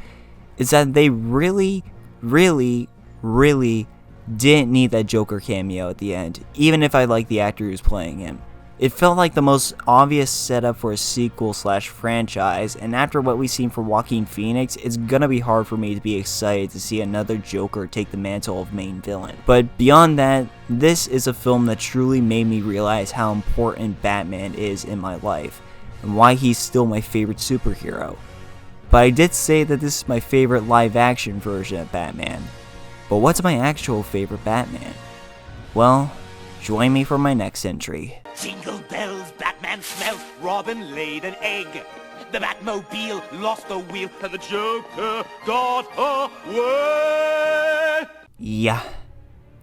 is that they really didn't need that Joker cameo at the end, even if I like the actor who's playing him. It felt like the most obvious setup for a sequel/franchise, and after what we've seen from Joaquin Phoenix, it's gonna be hard for me to be excited to see another Joker take the mantle of main villain. But beyond that, this is a film that truly made me realize how important Batman is in my life, and why he's still my favorite superhero. But I did say that this is my favorite live-action version of Batman. But what's my actual favorite Batman? Well, join me for my next entry. Jingle bells, Batman smelt, Robin laid an egg. The Batmobile lost the wheel, and the Joker got away. Yeah,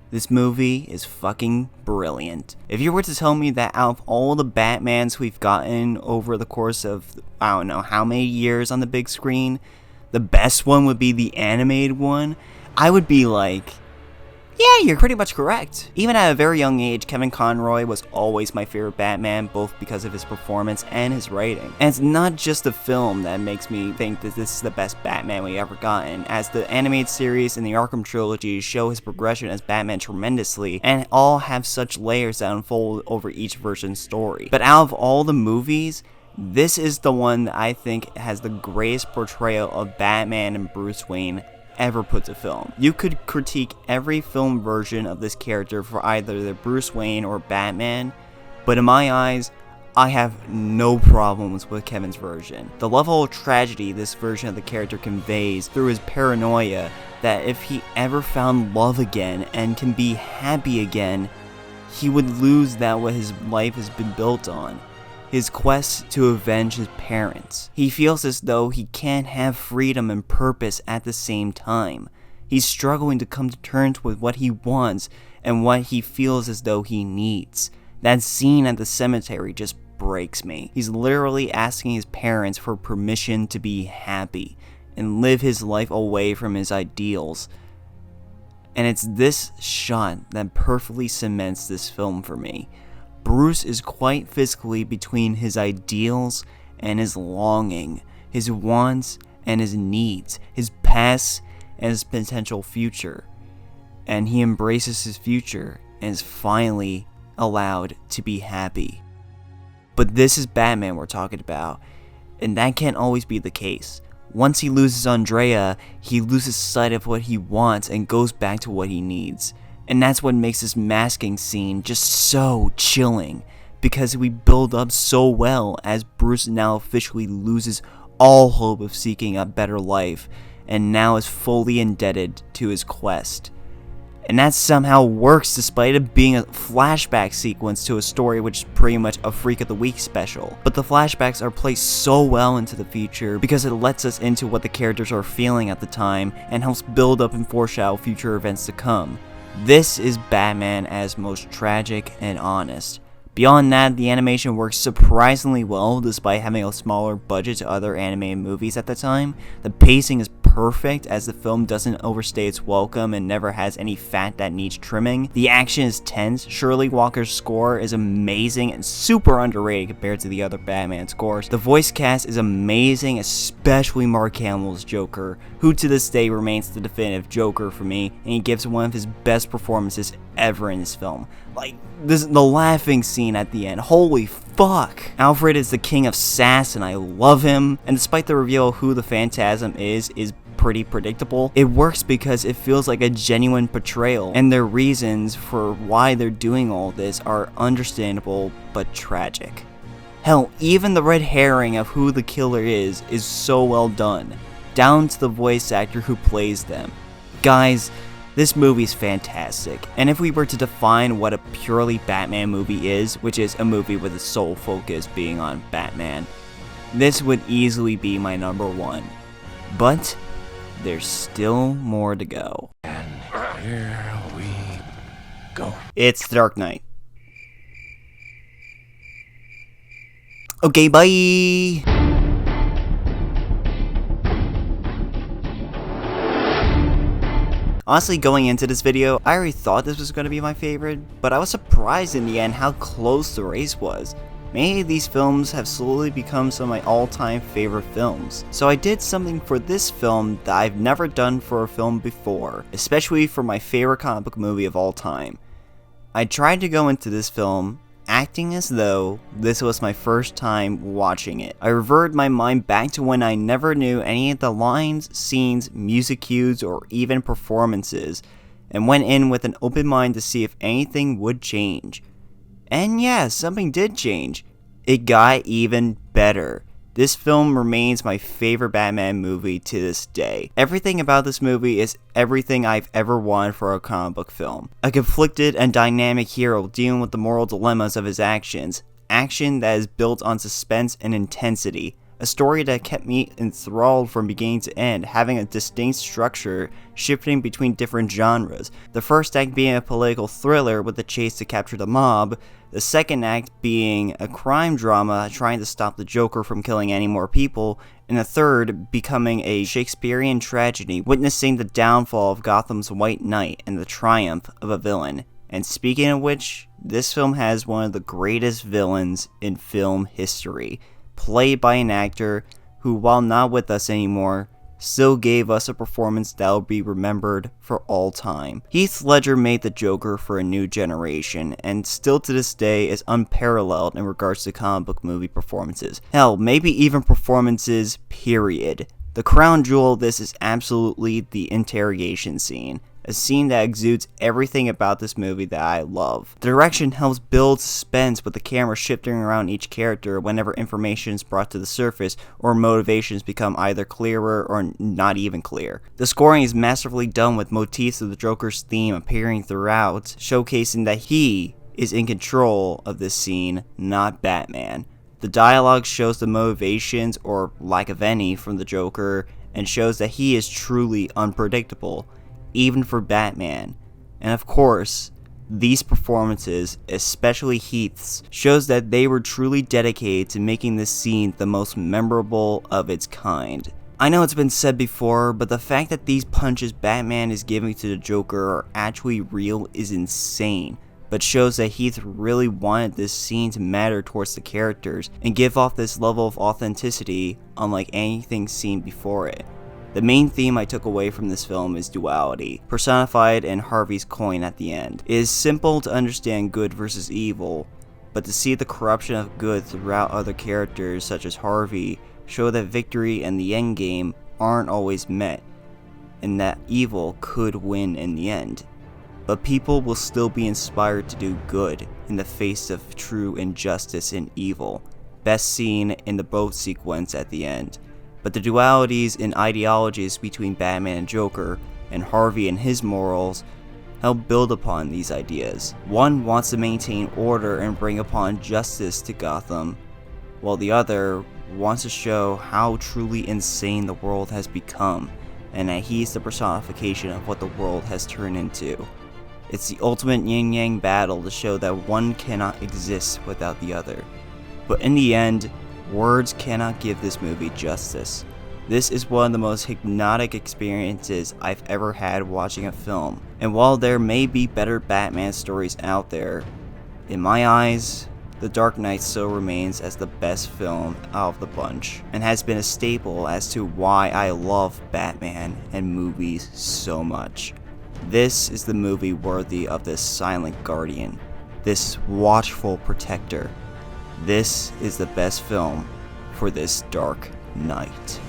this movie is fucking brilliant. If you were to tell me that out of all the Batmans we've gotten over the course of, I don't know how many years on the big screen, the best one would be the animated one, I would be like, yeah, you're pretty much correct. Even at a very young age, Kevin Conroy was always my favorite Batman, both because of his performance and his writing. And it's not just the film that makes me think that this is the best Batman we've ever gotten, as the animated series and the Arkham trilogy show his progression as Batman tremendously, and all have such layers that unfold over each version's story. But out of all the movies, this is the one that I think has the greatest portrayal of Batman and Bruce Wayne ever put to film. You could critique every film version of this character for either the Bruce Wayne or Batman, but in my eyes, I have no problems with Kevin's version. The level of tragedy this version of the character conveys through his paranoia that if he ever found love again and can be happy again, he would lose that what his life has been built on. His quest to avenge his parents. He feels as though he can't have freedom and purpose at the same time. He's struggling to come to terms with what he wants and what he feels as though he needs. That scene at the cemetery just breaks me. He's literally asking his parents for permission to be happy and live his life away from his ideals. And it's this shot that perfectly cements this film for me. Bruce is quite physically between his ideals and his longing, his wants and his needs, his past and his potential future. And he embraces his future and is finally allowed to be happy. But this is Batman we're talking about, and that can't always be the case. Once he loses Andrea, he loses sight of what he wants and goes back to what he needs. And that's what makes this masking scene just so chilling, because we build up so well as Bruce now officially loses all hope of seeking a better life, and now is fully indebted to his quest. And that somehow works despite it being a flashback sequence to a story which is pretty much a Freak of the Week special. But the flashbacks are placed so well into the future because it lets us into what the characters are feeling at the time and helps build up and foreshadow future events to come. This is Batman as most tragic and honest. Beyond that, the animation works surprisingly well despite having a smaller budget to other animated movies at the time. The pacing is perfect as the film doesn't overstay its welcome and never has any fat that needs trimming. The action is tense. Shirley Walker's score is amazing and super underrated compared to the other Batman scores. The voice cast is amazing, especially Mark Hamill's Joker, who to this day remains the definitive Joker for me, and he gives one of his best performances ever in this film. Like, the laughing scene at the end, holy fuck. Alfred is the king of sass and I love him, and despite the reveal of who the Phantasm is pretty predictable, it works because it feels like a genuine portrayal, and their reasons for why they're doing all this are understandable but tragic. Hell, even the red herring of who the killer is so well done, down to the voice actor who plays them. Guys, this movie's fantastic, and if we were to define what a purely Batman movie is, which is a movie with its sole focus being on Batman, this would easily be my number one. But there's still more to go. And here we go. It's The Dark Knight. Okay, bye! Honestly, going into this video, I already thought this was going to be my favorite, but I was surprised in the end how close the race was. Many of these films have slowly become some of my all-time favorite films. So I did something for this film that I've never done for a film before, especially for my favorite comic book movie of all time. I tried to go into this film acting as though this was my first time watching it. I reverted my mind back to when I never knew any of the lines, scenes, music cues, or even performances, and went in with an open mind to see if anything would change. And yeah, something did change. It got even better. This film remains my favorite Batman movie to this day. Everything about this movie is everything I've ever wanted for a comic book film. A conflicted and dynamic hero dealing with the moral dilemmas of his actions. Action that is built on suspense and intensity. A story that kept me enthralled from beginning to end, having a distinct structure, shifting between different genres. The first act being a political thriller with the chase to capture the mob, the second act being a crime drama trying to stop the Joker from killing any more people, and the third becoming a Shakespearean tragedy, witnessing the downfall of Gotham's White Knight and the triumph of a villain. And speaking of which, this film has one of the greatest villains in film history, played by an actor who, while not with us anymore, still gave us a performance that will be remembered for all time. Heath Ledger made the Joker for a new generation, and still to this day is unparalleled in regards to comic book movie performances. Hell, maybe even performances, period. The crown jewel of this is absolutely the interrogation scene. A scene that exudes everything about this movie that I love. The direction helps build suspense with the camera shifting around each character whenever information is brought to the surface or motivations become either clearer or not even clear. The scoring is masterfully done with motifs of the Joker's theme appearing throughout, showcasing that he is in control of this scene, not Batman. The dialogue shows the motivations, or lack of any, from the Joker, and shows that he is truly unpredictable, even for Batman. And of course, these performances, especially Heath's, shows that they were truly dedicated to making this scene the most memorable of its kind. I know it's been said before, but the fact that these punches Batman is giving to the Joker are actually real is insane, but shows that Heath really wanted this scene to matter towards the characters and give off this level of authenticity unlike anything seen before it. The main theme I took away from this film is duality, personified in Harvey's coin at the end. It is simple to understand good versus evil, but to see the corruption of good throughout other characters such as Harvey show that victory and the end game aren't always met, and that evil could win in the end. But people will still be inspired to do good in the face of true injustice and evil, best seen in the boat sequence at the end. But the dualities and ideologies between Batman and Joker, and Harvey and his morals, help build upon these ideas. One wants to maintain order and bring upon justice to Gotham, while the other wants to show how truly insane the world has become, and that he's the personification of what the world has turned into. It's the ultimate yin-yang battle to show that one cannot exist without the other. But in the end, words cannot give this movie justice. This is one of the most hypnotic experiences I've ever had watching a film. And while there may be better Batman stories out there, in my eyes, The Dark Knight still remains as the best film out of the bunch, and has been a staple as to why I love Batman and movies so much. This is the movie worthy of this silent guardian, this watchful protector. This is the best film for this Dark Knight.